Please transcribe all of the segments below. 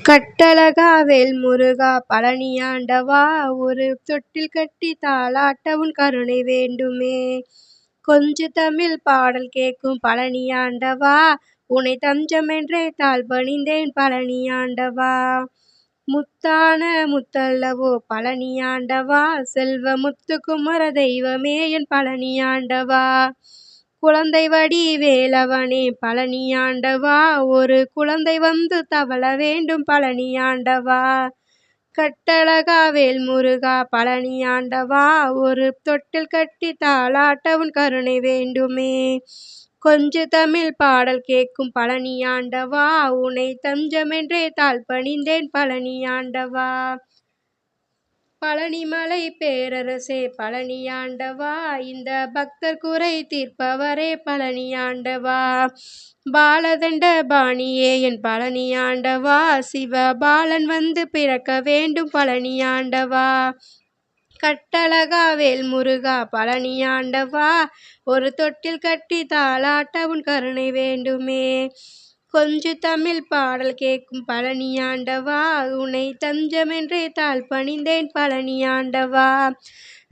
கட்டழகாவேல் முருகா பழனியாண்டவா ஒரு தொட்டில் கட்டி தாலாட்ட உன் கருணை வேண்டுமே. கொஞ்சு தமிழ் பாடல் கேட்கும் பழனியாண்டவா உனை தஞ்சமென்றே தாழ் பணிந்தேன் பழனியாண்டவா. முத்தான முத்தல்லவோ பழனியாண்டவா செல்வ முத்துக்குமர தெய்வமே என் பழனியாண்டவா. குழந்தை வடிவேலவனே பழனியாண்டவா ஒரு குழந்தை வந்து தவழ வேண்டும் பழனியாண்டவா. கட்டழகாவேல் முருகா பழனியாண்டவா ஒரு தொட்டில் கட்டி தாலாட்ட உன் கருணை வேண்டுமே. கொஞ்சு தமிழ் பாடல் கேட்கும் பழனியாண்டவா உனை தஞ்சமென்றே தாழ் பணிந்தேன் பழனியாண்டவா. பழனிமலை பேரரசே பழனியாண்டவா இந்த பக்தர் குறை தீர்ப்பவரே பழனியாண்டவா. பாலதண்ட பாணியே என் பழனியாண்டவா சிவபாலன் வந்து பிறக்க வேண்டும் பழனியாண்டவா. கட்டழகாவேல் முருகா பழனியாண்டவா ஒரு தொட்டில் கட்டி தாலாட்ட உன் கருணை வேண்டுமே. கொஞ்சு தமிழ் பாடல் கேட்கும் பழனியாண்டவா உனை தஞ்சமென்றே தாழ் பணிந்தேன் பழனியாண்டவா.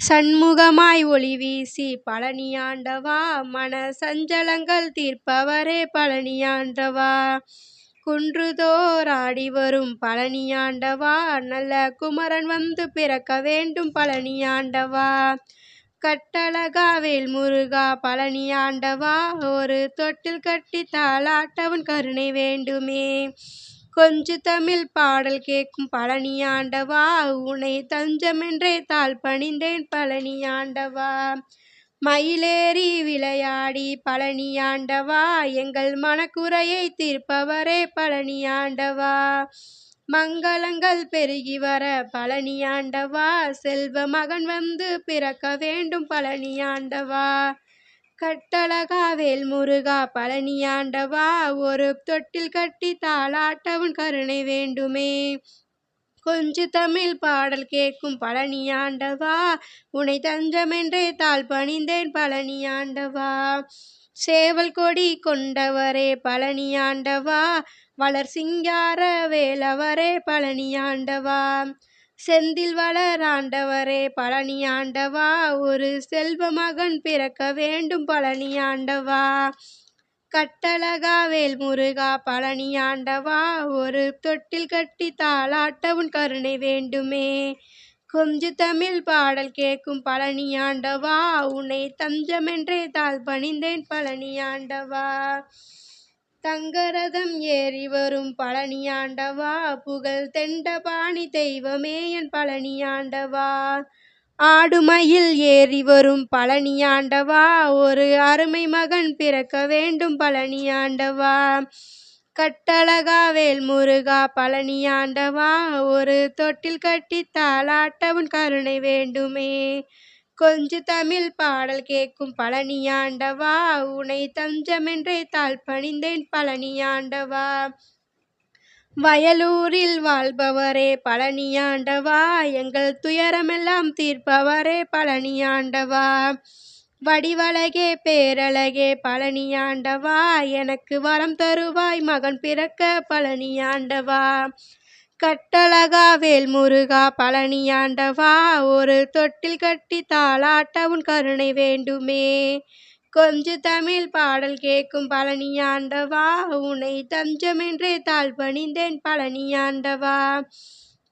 சண்முகமாய் ஒளி வீசி பழனியாண்டவா மன சஞ்சலங்கள் தீர்ப்பவரே பழனியாண்டவா. குன்றுதோர் ஆடி வரும் பழனியாண்டவா நல்ல குமரன் வந்து பிறக்க வேண்டும் பழனியாண்டவா. கட்டழகாவேல் முருகா பழனியாண்டவா ஒரு தொட்டில் கட்டி தாலாட்ட உன் கருணை வேண்டுமே. கொஞ்சு தமிழ் பாடல் கேட்கும் பழனியாண்டவா உனை தஞ்சமென்றே தாழ் பணிந்தேன் பழனியாண்டவா. மயிலேறி விளையாடி பழனியாண்டவா எங்கள் மனக்குறையை தீர்ப்பவரே பழனியாண்டவா. மங்களங்கள் பெருகி வர பழனியாண்டவா செல்வ மகன் வந்து பிறக்க வேண்டும் பழனியாண்டவா. கட்டழகாவேல் முருகா பழனியாண்டவா ஒரு தொட்டில் கட்டி தாலாட்ட உன் கருணை வேண்டுமே. கொஞ்சு தமிழ் பாடல் கேட்கும் பழனியாண்டவா உனை தஞ்சமென்றே தாழ் பணிந்தேன் பழனியாண்டவா. சேவல் கொடி கொண்டவரே பழனியாண்டவா வளர் சிங்கார வேலவரே பழனியாண்டவா. செந்தில் வளர் ஆண்டவரே பழனியாண்டவா ஒரு செல்வ மகன் பிறக்க வேண்டும் பழனியாண்டவா. கட்டழகாவேல் முருகா பழனியாண்டவா ஒரு தொட்டில் கட்டி தாலாட்ட உன் கருணை வேண்டுமே. கொஞ்சு தமிழ் பாடல் கேட்கும் பழனியாண்டவா உனை தஞ்சமென்றே தாழ் பணிந்தேன் பழனியாண்டவா. தங்கரதம் ஏறி வரும் பழனியாண்டவா புகழ் தெண்டபாணி தெய்வமே என் பழனியாண்டவா. ஆடுமயில் ஏறி வரும் பழனியாண்டவா ஒரு அருமை மகன் பிறக்க வேண்டும் பழனியாண்டவா. கட்டழகாவேல் முருகா பழனியாண்டவா ஒரு தொட்டில் கட்டி தாலாட்ட உன் கருணை வேண்டுமே. கொஞ்சு தமிழ் பாடல் கேட்கும் பழனியாண்டவா உனை தஞ்சமென்றே தாழ் பணிந்தேன் பழனியாண்டவா. வயலூரில் வாழ்பவரே பழனியாண்டவா எங்கள் துயரமெல்லாம் தீர்ப்பவரே பழனியாண்டவா. வடிவழகே பேரழகே பழனியாண்டவா எனக்கு வரம் தருவாய் மகன் பிறக்க பழனியாண்டவா. கட்டழகாவேல் முருகா பழனியாண்டவா ஒரு தொட்டில் கட்டி தாலாட்ட உன் கருணை வேண்டுமே. கொஞ்சு தமிழ் பாடல் கேட்கும் பழனியாண்டவா உனை தஞ்சமென்றே தாழ் பணிந்தேன் பழனியாண்டவா.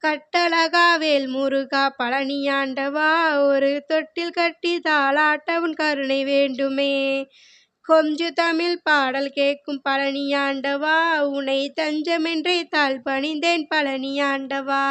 கட்டழகாவேல் முருகா பழனியாண்டவா ஒரு தொட்டில் கட்டி தாலாட்ட உன் கருணை வேண்டுமே. கொஞ்சு தமிழ் பாடல் கேட்கும் பழனியாண்டவா உனை தஞ்சமென்றே தாழ் பணிந்தேன் பழனியாண்டவா.